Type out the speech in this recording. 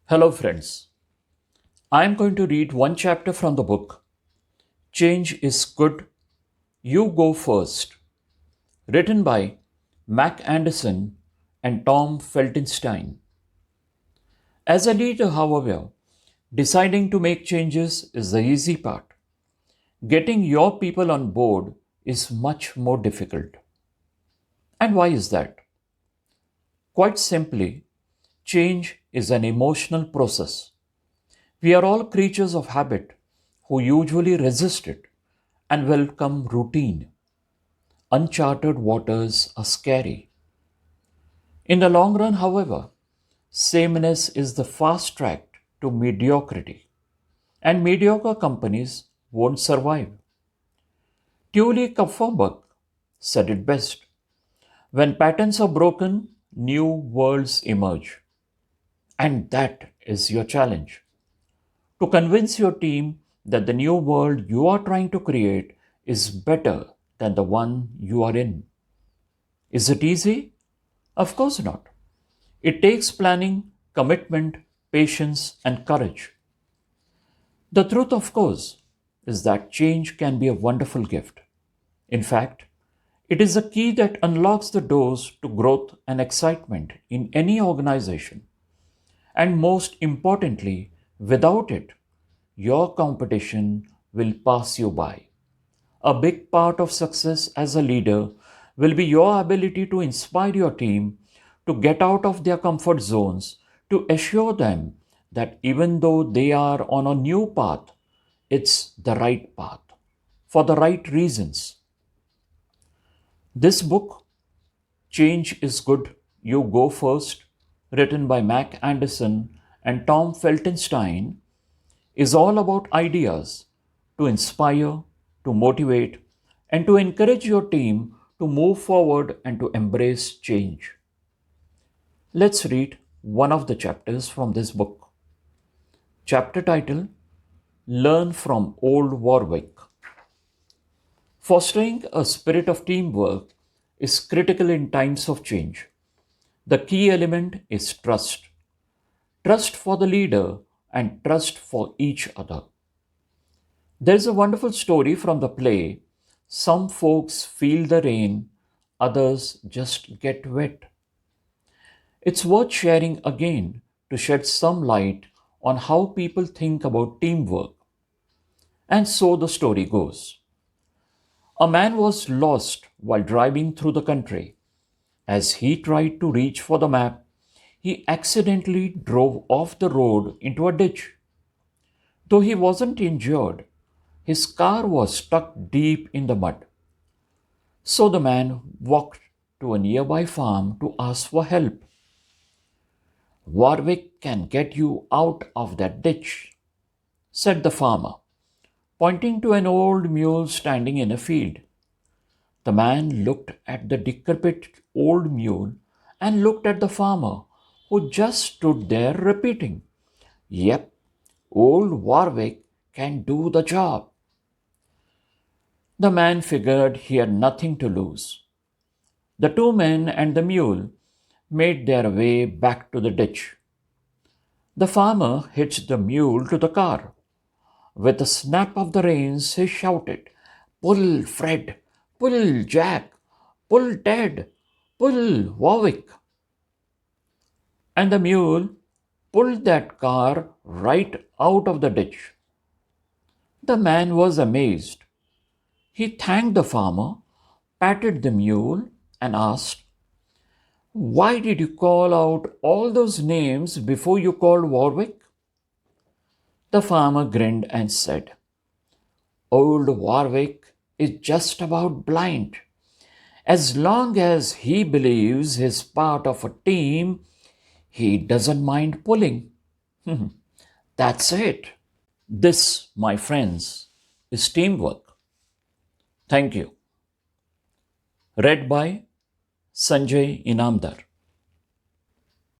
Hello, friends. I am going to read one chapter from the book Change is Good, You Go First, written by Mac Anderson and Tom Feltenstein. As a leader, however, deciding to make changes is the easy part. Getting your people on board is much more difficult. And why is that? Quite simply, change is an emotional process. We are all creatures of habit who usually resist it and welcome routine. Uncharted waters are scary. In the long run, however, sameness is the fast track to mediocrity, and mediocre companies won't survive. Tully Kupferberg said it best: when patterns are broken, new worlds emerge. And that is your challenge: to convince your team that the new world you are trying to create is better than the one you are in. Is it easy? Of course not. It takes planning, commitment, patience, and courage. The truth, of course, is that change can be a wonderful gift. In fact, it is a key that unlocks the doors to growth and excitement in any organization. And most importantly, without it, your competition will pass you by. A big part of success as a leader will be your ability to inspire your team to get out of their comfort zones, to assure them that even though they are on a new path, it's the right path for the right reasons. This book, Change is Good, You Go First, written by Mac Anderson and Tom Feltenstein, is all about ideas to inspire, to motivate, and to encourage your team to move forward and to embrace change. Let's read one of the chapters from this book. Chapter title: Learn from Old Warwick. Fostering a spirit of teamwork is critical in times of change. The key element is trust: trust for the leader and trust for each other. There's a wonderful story from the play. Some folks feel the rain, others just get wet. It's worth sharing again to shed some light on how people think about teamwork. And so the story goes. A man was lost while driving through the country. As he tried to reach for the map, he accidentally drove off the road into a ditch. Though he wasn't injured, his car was stuck deep in the mud. So the man walked to a nearby farm to ask for help. "Warwick can get you out of that ditch," said the farmer, pointing to an old mule standing in a field. The man looked at the decrepit old mule and looked at the farmer, who just stood there repeating, "Yep, old Warwick can do the job." The man figured he had nothing to lose. The two men and the mule made their way back to the ditch. The farmer hitched the mule to the car. With a snap of the reins, he shouted, "Pull, Fred! Pull, Jack! Pull, Ted! Pull, Warwick!" And the mule pulled that car right out of the ditch. The man was amazed. He thanked the farmer, patted the mule, and asked, "Why did you call out all those names before you called Warwick?" The farmer grinned and said, "Old Warwick is just about blind. As long as he believes he's part of a team, he doesn't mind pulling." That's it. This, my friends, is teamwork. Thank you. Read by Sanjay Inamdar.